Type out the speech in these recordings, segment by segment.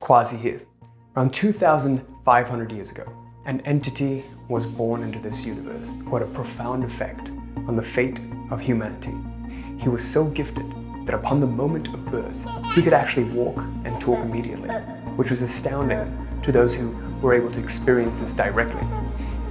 Quazi here. Around 2,500 years ago, an entity was born into this universe who had a profound effect on the fate of humanity. He was so gifted that upon the moment of birth, he could actually walk and talk immediately, which was astounding to those who were able to experience this directly.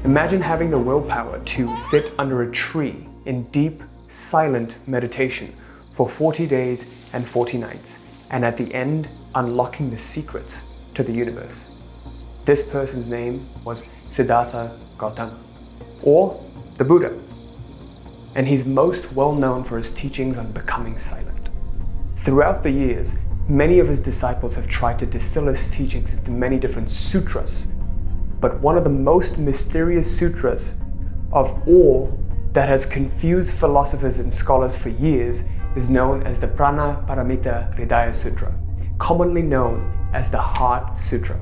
Imagine having the willpower to sit under a tree in deep, silent meditation for 40 days and 40 nights, and at the end, unlocking the secrets to the universe. This person's name was Siddhartha Gautama, or the Buddha, and he's most well known for his teachings on becoming silent. Throughout the years, many of his disciples have tried to distill his teachings into many different sutras, but one of the most mysterious sutras of all that has confused philosophers and scholars for years is known as the Prana Paramita Hridaya Sutra, commonly known as the Heart Sutra.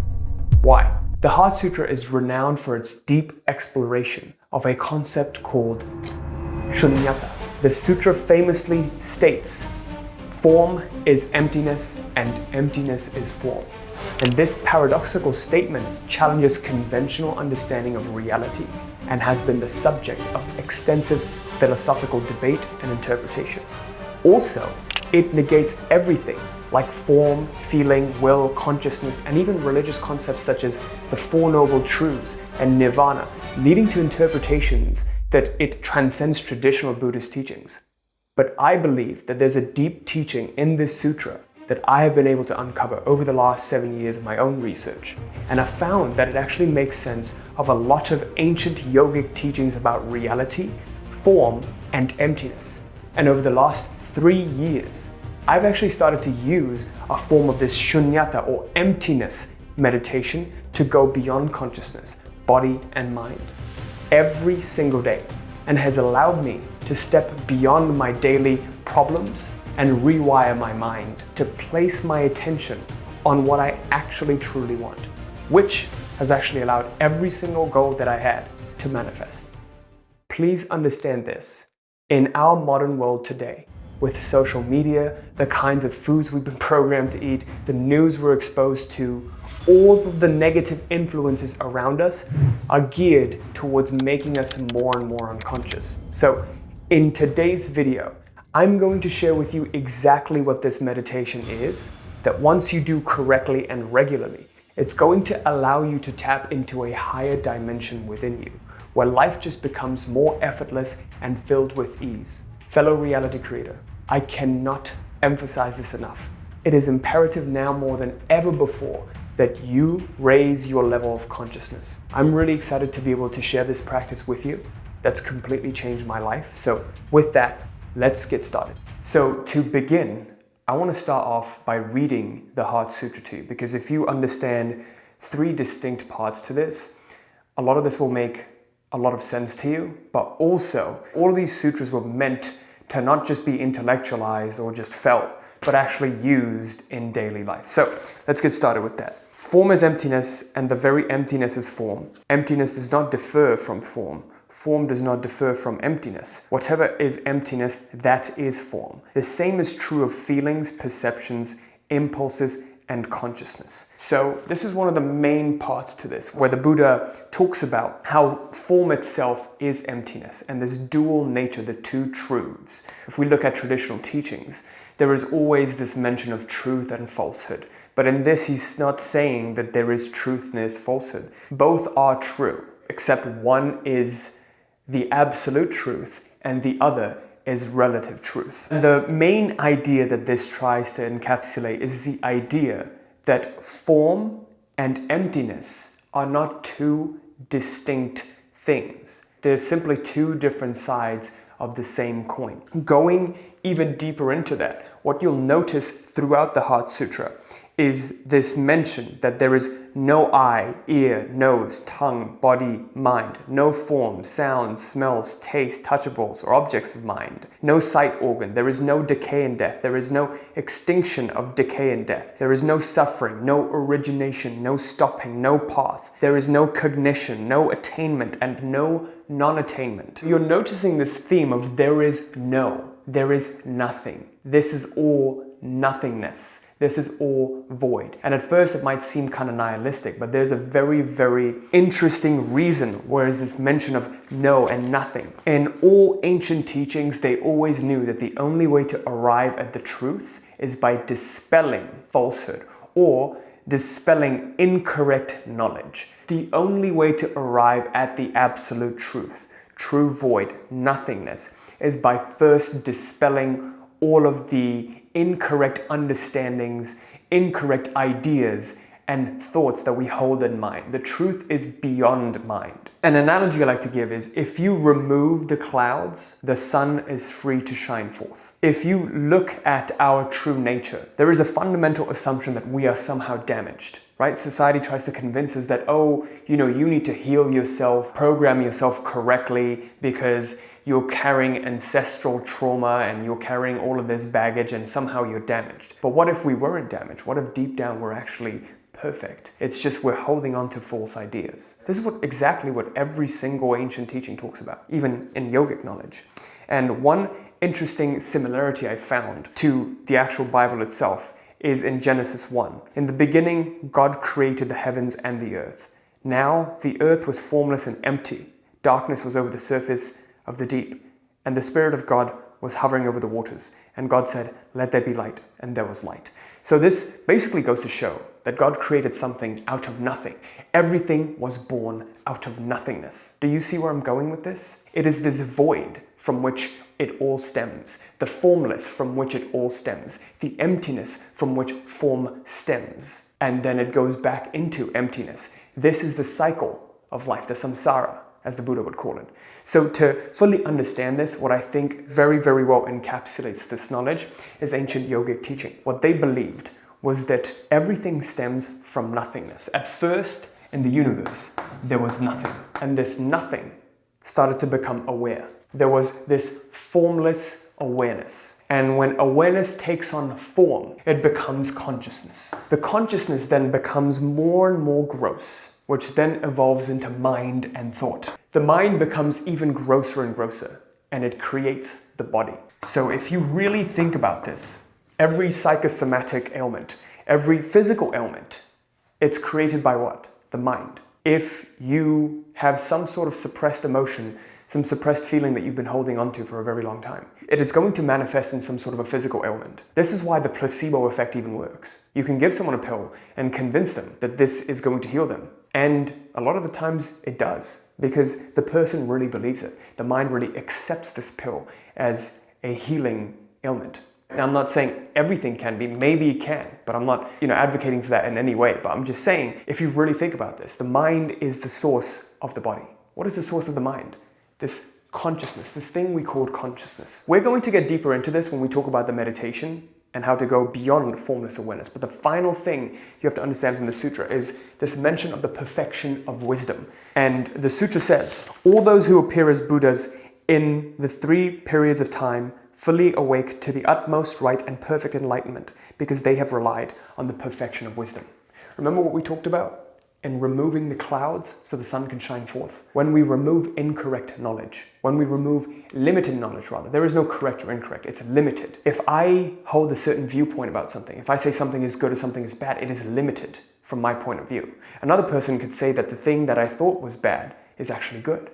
Why? The Heart Sutra is renowned for its deep exploration of a concept called Shunyata. The sutra famously states, "Form is emptiness and emptiness is form." And this paradoxical statement challenges conventional understanding of reality and has been the subject of extensive philosophical debate and interpretation. Also, it negates everything like form, feeling, will, consciousness, and even religious concepts such as the Four Noble Truths and Nirvana, leading to interpretations that it transcends traditional Buddhist teachings. But I believe that there's a deep teaching in this sutra that I have been able to uncover over the last 7 years of my own research. And I found that it actually makes sense of a lot of ancient yogic teachings about reality, form, and emptiness. And over the last 3 years, I've actually started to use a form of this shunyata or emptiness meditation to go beyond consciousness, body and mind, every single day, and has allowed me to step beyond my daily problems and rewire my mind to place my attention on what I actually truly want, which has actually allowed every single goal that I had to manifest. Please understand this. In our modern world today, with social media, the kinds of foods we've been programmed to eat, the news we're exposed to, all of the negative influences around us are geared towards making us more and more unconscious. So in today's video, I'm going to share with you exactly what this meditation is, that once you do correctly and regularly, it's going to allow you to tap into a higher dimension within you, where life just becomes more effortless and filled with ease. Fellow reality creator, I cannot emphasize this enough. It is imperative now more than ever before that you raise your level of consciousness. I'm really excited to be able to share this practice with you. That's completely changed my life. So with that, let's get started. So to begin, I want to start off by reading the Heart Sutra to you, because if you understand 3 distinct parts to this, a lot of this will make a lot of sense to you, but also all of these sutras were meant to not just be intellectualized or just felt, but actually used in daily life. So let's get started with that. Form is emptiness, and the very emptiness is form. Emptiness does not differ from form. Form does not differ from emptiness. Whatever is emptiness, that is form. The same is true of feelings, perceptions, impulses, and consciousness. So this is one of the main parts to this, where the Buddha talks about how form itself is emptiness and this dual nature, the two truths. If we look at traditional teachings, there is always this mention of truth and falsehood. But in this, he's not saying that there is truth and there's falsehood. Both are true, except one is the absolute truth and the other is relative truth. And the main idea that this tries to encapsulate is the idea that form and emptiness are not two distinct things. They're simply two different sides of the same coin. Going even deeper into that, what you'll notice throughout the Heart Sutra is this mention that there is no eye, ear, nose, tongue, body, mind, no form, sounds, smells, taste, touchables, or objects of mind, no sight organ, there is no decay and death, there is no extinction of decay and death, there is no suffering, no origination, no stopping, no path, there is no cognition, no attainment, and no non-attainment. You're noticing this theme of there is no, there is nothing, this is all nothingness. This is all void. And at first it might seem kind of nihilistic, but there's a very, very interesting reason where is this mention of no and nothing. In all ancient teachings, they always knew that the only way to arrive at the truth is by dispelling falsehood or dispelling incorrect knowledge. The only way to arrive at the absolute truth, true void, nothingness, is by first dispelling all of the incorrect understandings, incorrect ideas, and thoughts that we hold in mind. The truth is beyond mind. An analogy I like to give is if you remove the clouds, the sun is free to shine forth. If you look at our true nature, there is a fundamental assumption that we are somehow damaged, right? Society tries to convince us that, oh, you need to heal yourself, program yourself correctly because you're carrying ancestral trauma and you're carrying all of this baggage and somehow you're damaged. But what if we weren't damaged? What if deep down we're actually perfect? It's just we're holding on to false ideas. This is exactly what every single ancient teaching talks about, even in yogic knowledge. And one interesting similarity I found to the actual Bible itself is in Genesis 1. In the beginning, God created the heavens and the earth. Now the earth was formless and empty. Darkness was over the surface of the deep, and the Spirit of God was hovering over the waters. And God said, "Let there be light," and there was light. So this basically goes to show that God created something out of nothing. Everything was born out of nothingness. Do you see where I'm going with this? It is this void from which it all stems, the formless from which it all stems, the emptiness from which form stems, and then it goes back into emptiness. This is the cycle of life, the samsara, as the Buddha would call it. So to fully understand this, what I think very, very well encapsulates this knowledge is ancient yogic teaching. What they believed was that everything stems from nothingness. At first, in the universe, there was nothing. And this nothing started to become aware. There was this formless awareness. And when awareness takes on form, it becomes consciousness. The consciousness then becomes more and more gross, which then evolves into mind and thought. The mind becomes even grosser and grosser, and it creates the body. So if you really think about this, every psychosomatic ailment, every physical ailment, it's created by what? The mind. If you have some sort of suppressed emotion, some suppressed feeling that you've been holding on to for a very long time, it is going to manifest in some sort of a physical ailment. This is why the placebo effect even works. You can give someone a pill and convince them that this is going to heal them. And a lot of the times it does, because the person really believes it. The mind really accepts this pill as a healing ailment. Now, I'm not saying everything can be, maybe it can, but I'm not, advocating for that in any way. But I'm just saying, if you really think about this, the mind is the source of the body. What is the source of the mind? This consciousness, this thing we call consciousness. We're going to get deeper into this when we talk about the meditation and how to go beyond formless awareness. But the final thing you have to understand from the sutra is this mention of the perfection of wisdom. And the sutra says, all those who appear as Buddhas in the 3 periods of time fully awake to the utmost right and perfect enlightenment because they have relied on the perfection of wisdom. Remember what we talked about in removing the clouds so the sun can shine forth? When we remove incorrect knowledge, when we remove limited knowledge rather, there is no correct or incorrect, it's limited. If I hold a certain viewpoint about something, if I say something is good or something is bad, it is limited from my point of view. Another person could say that the thing that I thought was bad is actually good,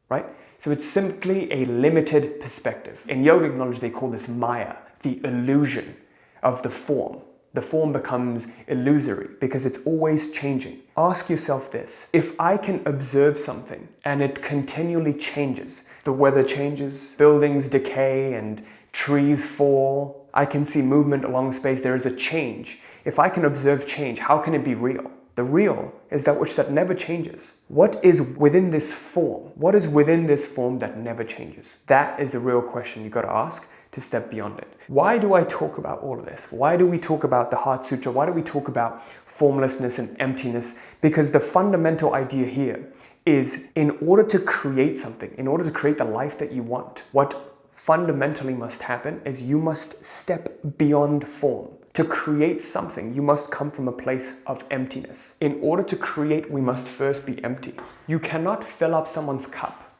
right? So it's simply a limited perspective. In yogic knowledge, they call this maya, the illusion of the form. The form becomes illusory because it's always changing. Ask yourself this: if I can observe something and it continually changes, the weather changes, buildings decay and trees fall, I can see movement along space, there is a change. If I can observe change, how can it be real? The real is that which that never changes. What is within this form? What is within this form that never changes? That is the real question you got to ask to step beyond it. Why do I talk about all of this? Why do we talk about the Heart Sutra? Why do we talk about formlessness and emptiness? Because the fundamental idea here is, in order to create something, in order to create the life that you want, what fundamentally must happen is you must step beyond form. To create something, you must come from a place of emptiness. In order to create, we must first be empty. You cannot fill up someone's cup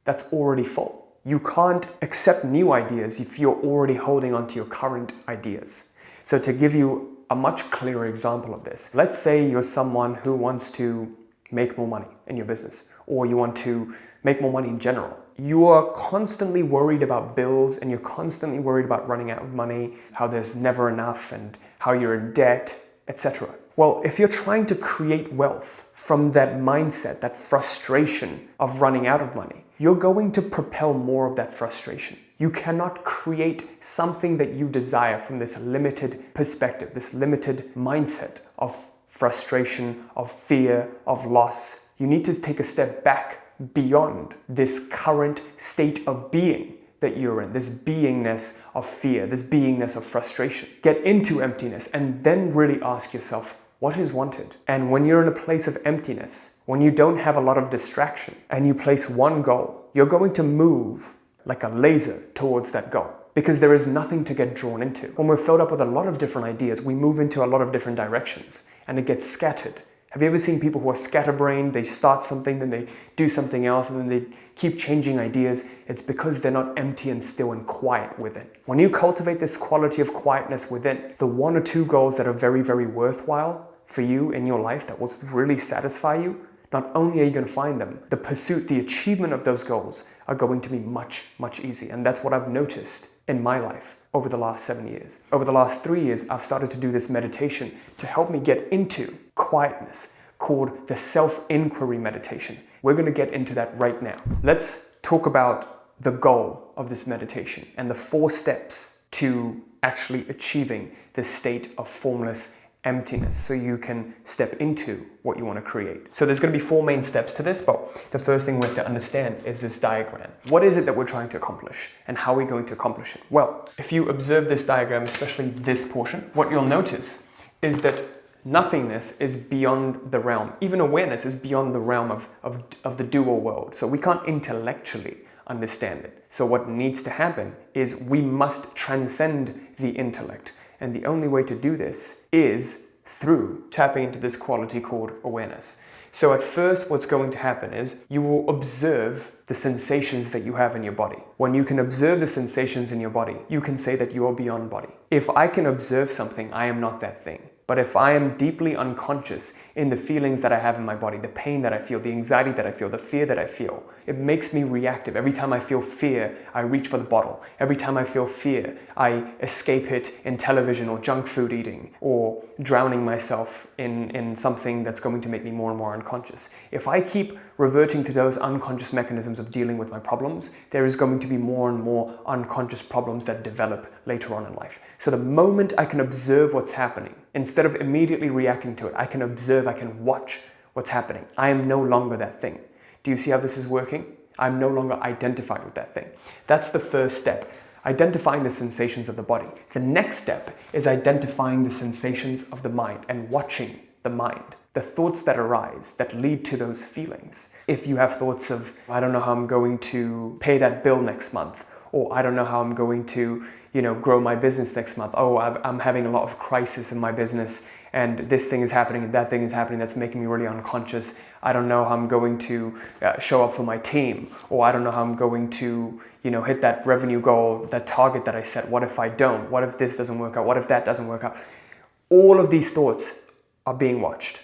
that's already full. You can't accept new ideas if you're already holding on to your current ideas. So to give you a much clearer example of this, let's say you're someone who wants to make more money in your business, or you want to make more money in general. You are constantly worried about bills, and you're constantly worried about running out of money, how there's never enough, and how you're in debt, etc. Well, if you're trying to create wealth from that mindset, that frustration of running out of money, you're going to propel more of that frustration. You cannot create something that you desire from this limited perspective, this limited mindset of frustration, of fear, of loss. You need to take a step back beyond this current state of being that you're in, this beingness of fear, this beingness of frustration. Get into emptiness and then really ask yourself, what is wanted? And when you're in a place of emptiness, when you don't have a lot of distraction and you place one goal, you're going to move like a laser towards that goal, because there is nothing to get drawn into. When we're filled up with a lot of different ideas, we move into a lot of different directions and it gets scattered. Have you ever seen people who are scatterbrained? They start something, then they do something else, and then they keep changing ideas. It's because they're not empty and still and quiet within. When you cultivate this quality of quietness within, the one or two goals that are very, very worthwhile for you in your life, that will really satisfy you, not only are you going to find them, the pursuit, the achievement of those goals are going to be much, much easier. And that's what I've noticed in my life over the last 7 years. Over the last 3 years, I've started to do this meditation to help me get into quietness, called the self-inquiry meditation. We're going to get into that right now. Let's talk about the goal of this meditation and the 4 steps to actually achieving this state of formless emptiness, so you can step into what you want to create. So there's going to be 4 main steps to this, but the first thing we have to understand is this diagram. What is it that we're trying to accomplish, and how are we going to accomplish it? Well, if you observe this diagram, especially this portion, what you'll notice is that nothingness is beyond the realm. Even awareness is beyond the realm of the dual world. So we can't intellectually understand it. So what needs to happen is we must transcend the intellect. And the only way to do this is through tapping into this quality called awareness. So at first, what's going to happen is you will observe the sensations that you have in your body. When you can observe the sensations in your body, you can say that you are beyond body. If I can observe something, I am not that thing. But if I am deeply unconscious in the feelings that I have in my body, the pain that I feel, the anxiety that I feel, the fear that I feel, it makes me reactive. Every time I feel fear, I reach for the bottle. Every time I feel fear, I escape it in television or junk food eating, or drowning myself in something that's going to make me more and more unconscious. If I keep reverting to those unconscious mechanisms of dealing with my problems, there is going to be more and more unconscious problems that develop later on in life. So the moment I can observe what's happening, instead of immediately reacting to it, I can observe, I can watch what's happening. I am no longer that thing. Do you see how this is working? I'm no longer identified with that thing. That's the first step, identifying the sensations of the body. The next step is identifying the sensations of the mind and watching the mind. The thoughts that arise that lead to those feelings. If you have thoughts of, I don't know how I'm going to pay that bill next month, or I don't know how I'm going to, grow my business next month. Oh, I'm having a lot of crisis in my business, and this thing is happening and that thing is happening that's making me really unconscious. I don't know how I'm going to show up for my team, or I don't know how I'm going to, hit that revenue goal, that target that I set. What if I don't? What if this doesn't work out? What if that doesn't work out? All of these thoughts are being watched.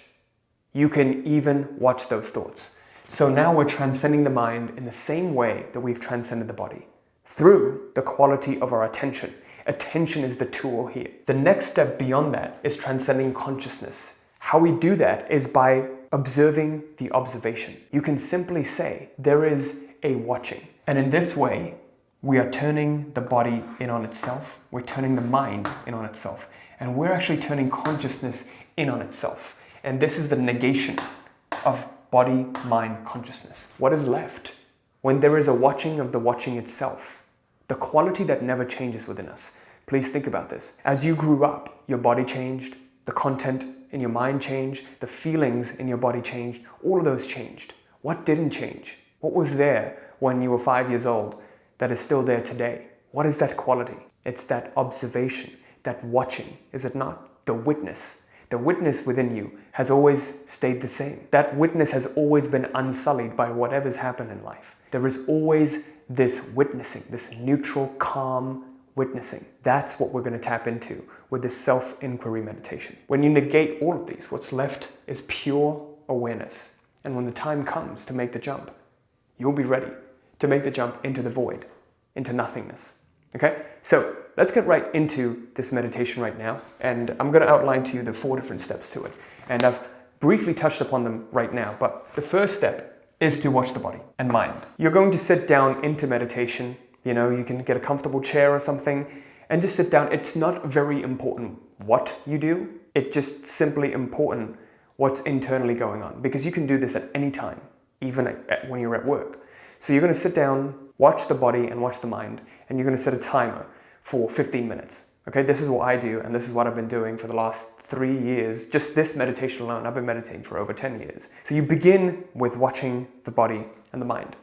You can even watch those thoughts. So now we're transcending the mind in the same way that we've transcended the body, through the quality of our attention. Attention is the tool here. The next step beyond that is transcending consciousness. How we do that is by observing the observation. You can simply say, there is a watching. And in this way, we are turning the body in on itself. We're turning the mind in on itself. And we're actually turning consciousness in on itself. And this is the negation of body, mind, consciousness. What is left? When there is a watching of the watching itself, the quality that never changes within us. Please think about this. As you grew up, your body changed, the content in your mind changed, the feelings in your body changed, all of those changed. What didn't change? What was there when you were 5 years old that is still there today? What is that quality? It's that observation, that watching, is it not? The witness. The witness within you has always stayed the same. That witness has always been unsullied by whatever's happened in life. There is always this witnessing, this neutral, calm witnessing. That's what we're going to tap into with this self-inquiry meditation. When you negate all of these, what's left is pure awareness. And when the time comes to make the jump, you'll be ready to make the jump into the void, into nothingness. Okay? So let's get right into this meditation right now. And I'm going to outline to you the 4 different steps to it. And I've briefly touched upon them right now. But the first step is to watch the body and mind. You're going to sit down into meditation. You know, you can get a comfortable chair or something and just sit down. It's not very important what you do. It's just simply important what's internally going on, because you can do this at any time, even when you're at work. So you're going to sit down, watch the body and watch the mind, and you're going to set a timer for 15 minutes. Okay, this is what I do, and this is what I've been doing for the last 3 years. Just this meditation alone, I've been meditating for over 10 years. So you begin with watching the body and the mind.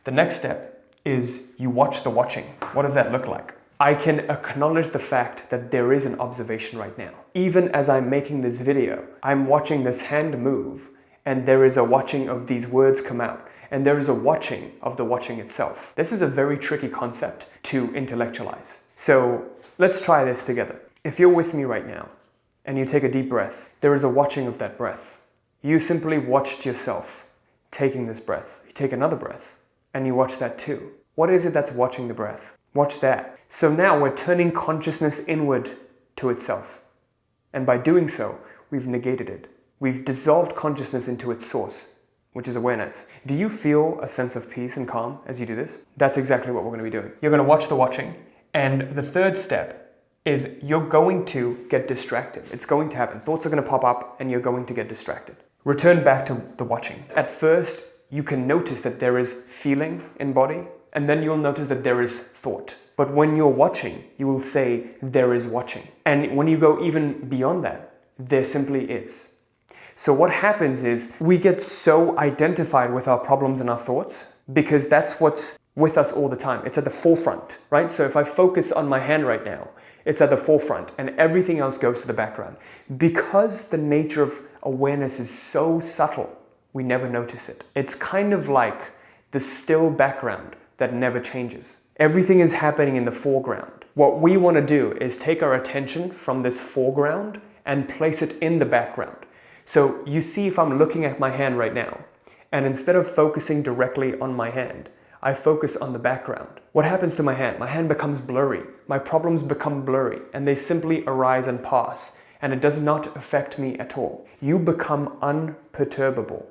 The next step is you watch the watching. What does that look like? I can acknowledge the fact that there is an observation right now. Even as I'm making this video, I'm watching this hand move, and there is a watching of these words come out, and there is a watching of the watching itself. This is a very tricky concept to intellectualize. So let's try this together. If you're with me right now, and you take a deep breath, there is a watching of that breath. You simply watched yourself taking this breath. You take another breath, and you watch that too. What is it that's watching the breath? Watch that. So now we're turning consciousness inward to itself. And by doing so, we've negated it. We've dissolved consciousness into its source, which is awareness. Do you feel a sense of peace and calm as you do this? That's exactly what we're going to be doing. You're going to watch the watching. And the third step is you're going to get distracted. It's going to happen. Thoughts are going to pop up and you're going to get distracted. Return back to the watching. At first, you can notice that there is feeling in body, and then you'll notice that there is thought. But when you're watching, you will say, there is watching. And when you go even beyond that, there simply is. So what happens is we get so identified with our problems and our thoughts because that's what's with us all the time. It's at the forefront, right? So if I focus on my hand right now, it's at the forefront and everything else goes to the background. Because the nature of awareness is so subtle, we never notice it. It's kind of like the still background that never changes. Everything is happening in the foreground. What we want to do is take our attention from this foreground and place it in the background. So you see, if I'm looking at my hand right now, and instead of focusing directly on my hand, I focus on the background. What happens to my hand? My hand becomes blurry. My problems become blurry, and they simply arise and pass, and it does not affect me at all. You become unperturbable.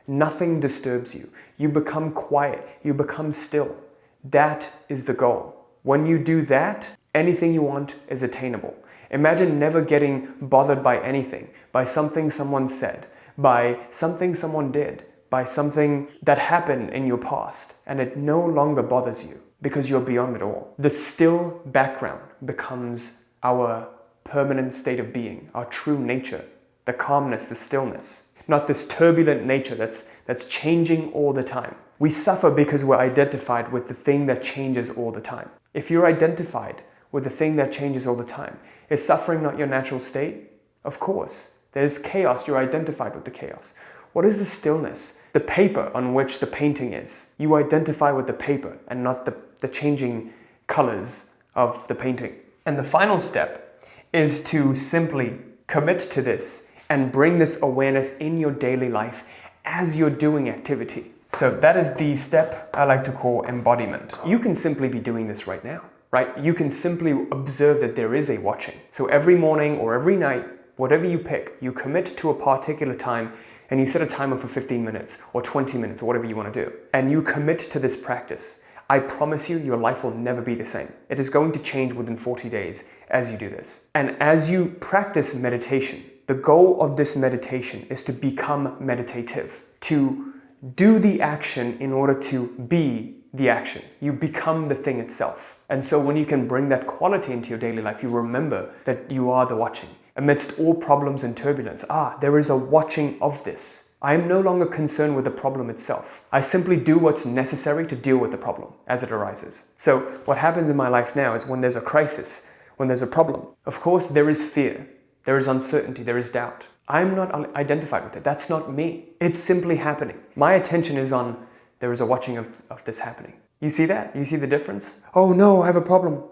Nothing disturbs you. You become quiet. You become still. That is the goal. When you do that, anything you want is attainable. Imagine never getting bothered by anything, by something someone said, by something someone did, by something that happened in your past, and it no longer bothers you because you're beyond it all. The still background becomes our permanent state of being, our true nature, the calmness, the stillness, not this turbulent nature that's changing all the time. We suffer because we're identified with the thing that changes all the time. If you're identified with the thing that changes all the time, is suffering not your natural state? Of course. There's chaos, you're identified with the chaos. What is the stillness? The paper on which the painting is. You identify with the paper and not the changing colors of the painting. And the final step is to simply commit to this and bring this awareness in your daily life as you're doing activity. So that is the step I like to call embodiment. You can simply be doing this right now, right? You can simply observe that there is a watching. So every morning or every night, whatever you pick, you commit to a particular time and you set a timer for 15 minutes or 20 minutes or whatever you want to do. And you commit to this practice. I promise you, your life will never be the same. It is going to change within 40 days as you do this. And as you practice meditation, the goal of this meditation is to become meditative, to do the action in order to be the action. You become the thing itself. And so when you can bring that quality into your daily life, you remember that you are the watching. Amidst all problems and turbulence, there is a watching of this. I am no longer concerned with the problem itself. I simply do what's necessary to deal with the problem as it arises. So what happens in my life now is when there's a crisis, when there's a problem, of course there is fear, there is uncertainty, there is doubt. I'm not identified with it. That's not me. It's simply happening. My attention is on, there is a watching of this happening. You see that? You see the difference? Oh no, I have a problem.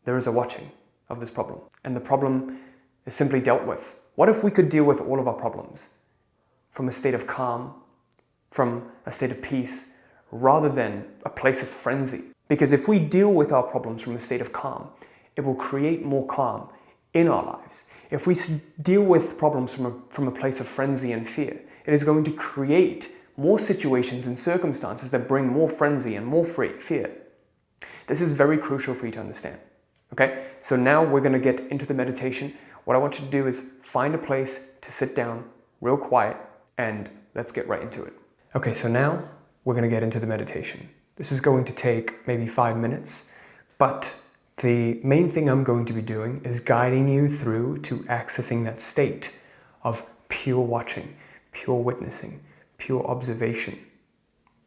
there is a watching of this problem, and the problem is simply dealt with. What if we could deal with all of our problems from a state of calm, from a state of peace, rather than a place of frenzy? Because if we deal with our problems from a state of calm, it will create more calm in our lives. If we deal with problems from a place of frenzy and fear, it is going to create more situations and circumstances that bring more frenzy and more fear. This is very crucial for you to understand. Okay, so now we're going to get into the meditation. What I want you to do is find a place to sit down real quiet, and let's get right into it. Okay, so now we're going to get into the meditation. This is going to take maybe 5 minutes, but the main thing I'm going to be doing is guiding you through to accessing that state of pure watching, pure witnessing, pure observation,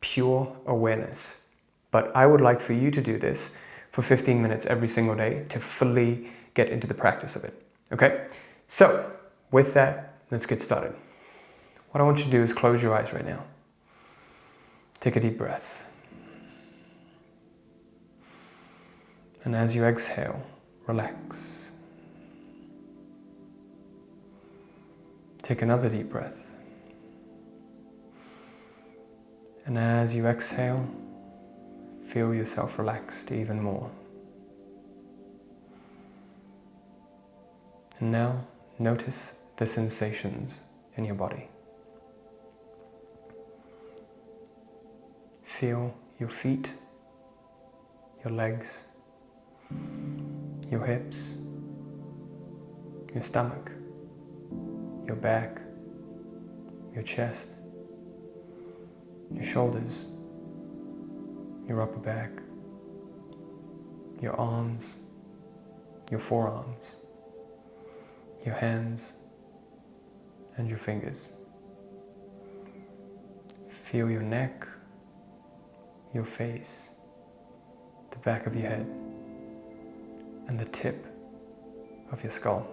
pure awareness. But I would like for you to do this for 15 minutes every single day to fully get into the practice of it. Okay? So, with that, let's get started. What I want you to do is close your eyes right now. Take a deep breath. And as you exhale, relax. Take another deep breath. And as you exhale, feel yourself relaxed even more. And now, notice the sensations in your body. Feel your feet, your legs, your hips, your stomach, your back, your chest, your shoulders, your upper back, your arms, your forearms, your hands, and your fingers. Feel your neck, your face, the back of your head, and the tip of your skull.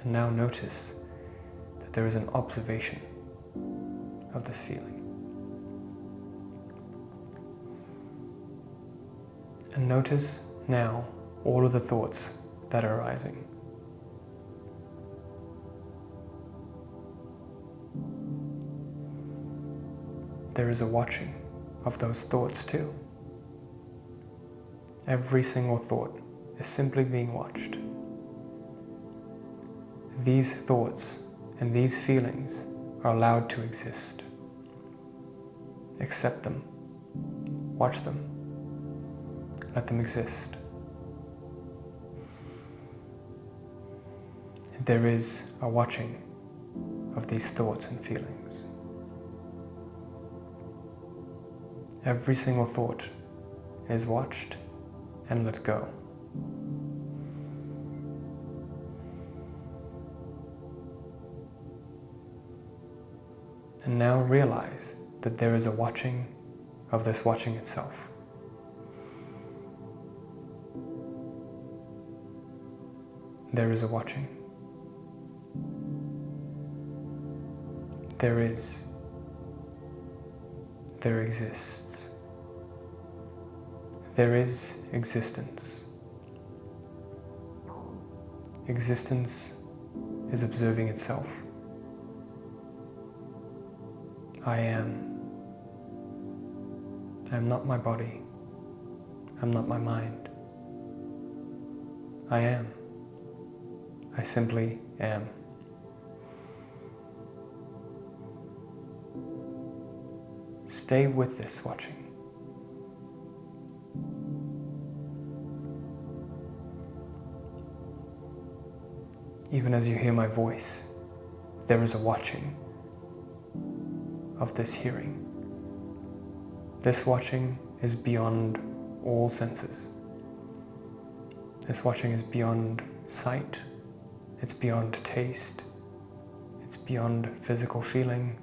And now notice that there is an observation of this feeling. And notice now all of the thoughts that are arising. There is a watching of those thoughts too. Every single thought is simply being watched. These thoughts and these feelings are allowed to exist. Accept them. Watch them. Let them exist. There is a watching of these thoughts and feelings. Every single thought is watched and let go. And now realize that there is a watching of this watching itself. There is a watching. There is. There exists. There is existence. Existence is observing itself. I am. I am not my body. I'm not my mind. I am. I simply am. Stay with this watching. Even as you hear my voice, there is a watching of this hearing. This watching is beyond all senses. This watching is beyond sight. It's beyond taste. It's beyond physical feeling.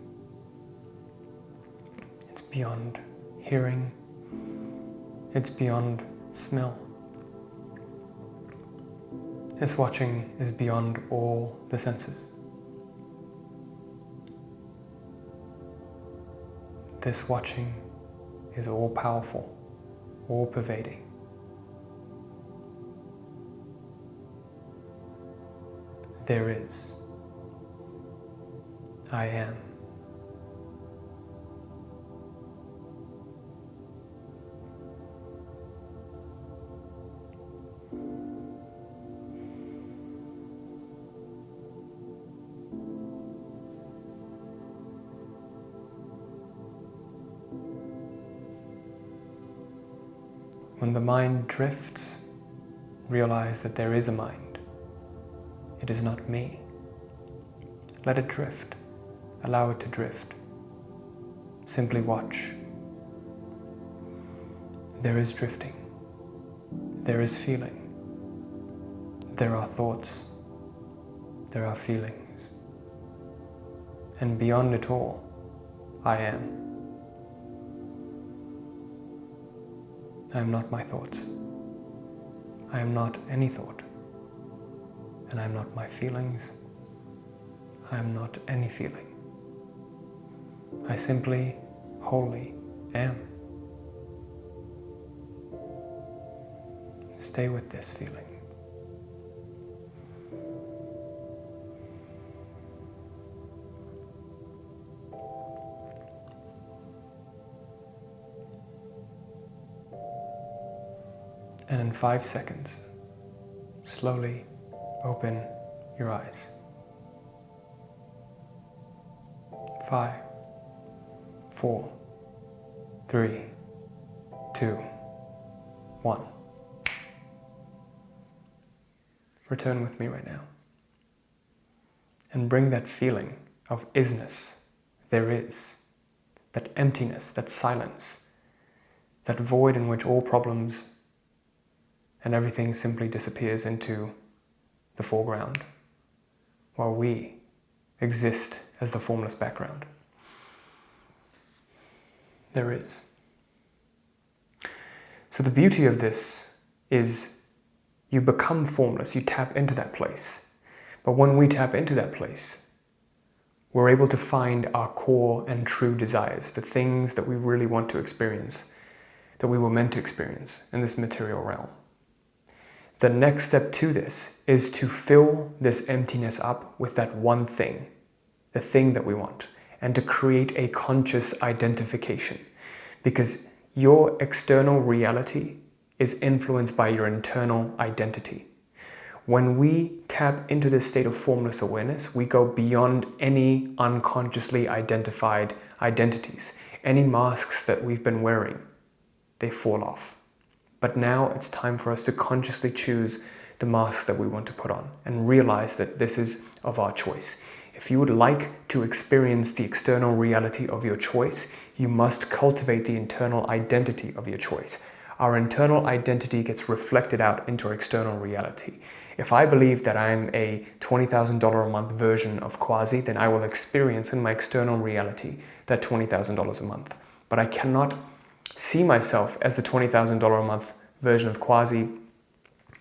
It's beyond hearing. It's beyond smell. This watching is beyond all the senses. This watching is all-powerful, all-pervading. There is. I am. When the mind drifts, realize that there is a mind. It is not me. Let it drift. Allow it to drift. Simply watch. There is drifting. There is feeling. There are thoughts. There are feelings. And beyond it all, I am. I am not my thoughts. I am not any thought. And I am not my feelings. I am not any feeling. I simply, wholly am. Stay with this feeling. And in 5 seconds, slowly open your eyes. 5, 4, 3, 2, 1. Return with me right now. And bring that feeling of isness, there is, that emptiness, that silence, that void in which all problems and everything simply disappears into the foreground, while we exist as the formless background. There is. So the beauty of this is you become formless, you tap into that place. But when we tap into that place, we're able to find our core and true desires, the things that we really want to experience, that we were meant to experience in this material realm. The next step to this is to fill this emptiness up with that one thing, the thing that we want, and to create a conscious identification. Because your external reality is influenced by your internal identity. When we tap into this state of formless awareness, we go beyond any unconsciously identified identities. Any masks that we've been wearing, they fall off. But now it's time for us to consciously choose the mask that we want to put on and realize that this is of our choice. If you would like to experience the external reality of your choice, you must cultivate the internal identity of your choice. Our internal identity gets reflected out into our external reality. If I believe that I'm a $20,000 a month version of Quazi, then I will experience in my external reality that $20,000 a month. But I cannot see myself as the $20,000 a month version of Quazi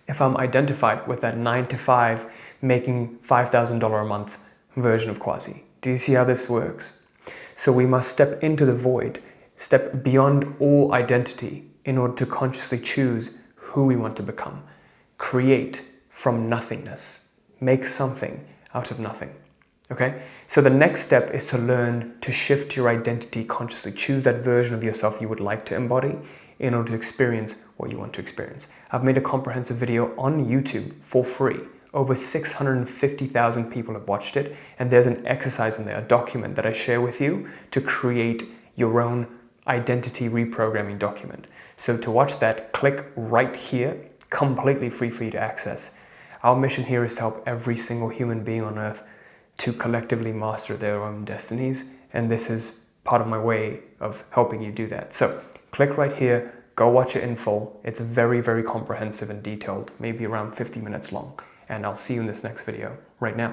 if I'm identified with that 9 to 5 making $5,000 a month version of Quazi. Do you see how this works? So we must step into the void, step beyond all identity in order to consciously choose who we want to become. Create from nothingness. Make something out of nothing. Okay? So the next step is to learn to shift your identity consciously. Choose that version of yourself you would like to embody in order to experience what you want to experience. I've made a comprehensive video on YouTube for free. Over 650,000 people have watched it, and there's an exercise in there, a document that I share with you to create your own identity reprogramming document. So to watch that, click right here, completely free for you to access. Our mission here is to help every single human being on earth to collectively master their own destinies, and this is part of my way of helping you do that. So click right here, go watch it in full. It's very, very comprehensive and detailed, maybe around 50 minutes long, and I'll see you in this next video right now.